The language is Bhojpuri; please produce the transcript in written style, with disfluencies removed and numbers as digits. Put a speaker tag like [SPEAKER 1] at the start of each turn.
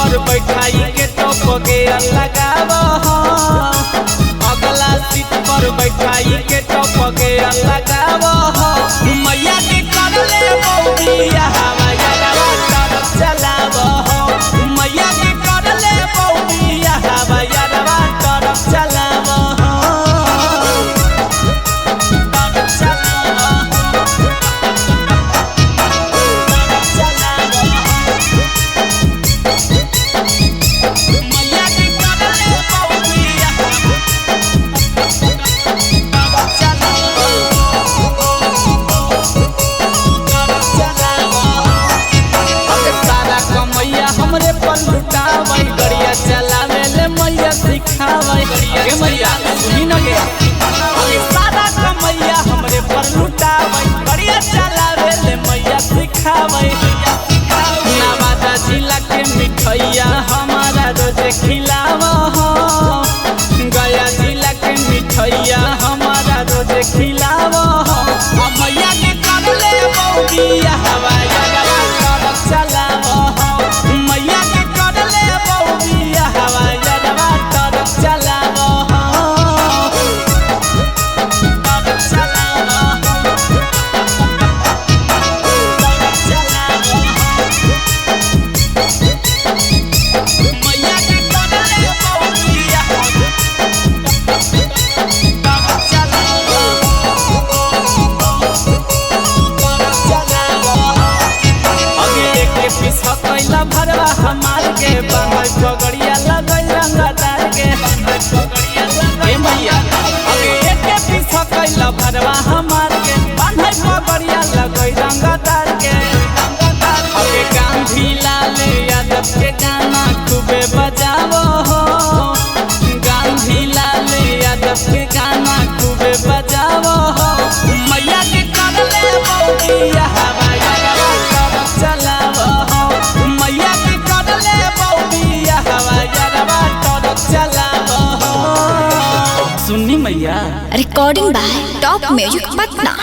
[SPEAKER 1] पर बैठाई के टॉप गियर लगावो हो, अगला सीट पर बैठाई के टॉप गियर लगावो हो। मैया के करले बौदिया हवाया ट्रक चलावो हो, मैया के करले बौदिया हवाया ट्रक चलावो हो। हमरे पर लुटावई गड़िया चलावे ले मैया सिखावई गे मैया सुनी न गे अरे सारा कमैया हमरे पर लुटावई गड़िया चलावे ले मैया सिखावई। नवादा जिला के मिठैया हमारा रोज खिलावो हो, गया जिला के मिठैया हमारा रोज खिलावो हो। मैया के करले बौदिया हवाया ट्रक चलावो हो, मैया के करले बौदिया हवाया ट्रक चलावो हो। ट्रक चलावो हो, ट्रक चलावो हो। मैया के करले बौदिया ट्रक चलावो हो, ट्रक चलावो हो। अगे के पीछा कैला भरवा हमार के बांधल पगड़िया लगल रंगदार के ए मैया अगे के पीछा कैला भरवा हमार के बांधल पगड़िया लगल रंगदार के। अगे गांधी लाल यादव के गाना खूबे बजावो हो, गांधी लाल यादव के गाना खूबे बजावो हो। मैया के करले बौदिया हवाया ट्रक चलावो हो, मैया के करले बौदिया हवाया ट्रक चलावो हो। सुन्नी मैया
[SPEAKER 2] recording by top music Patna.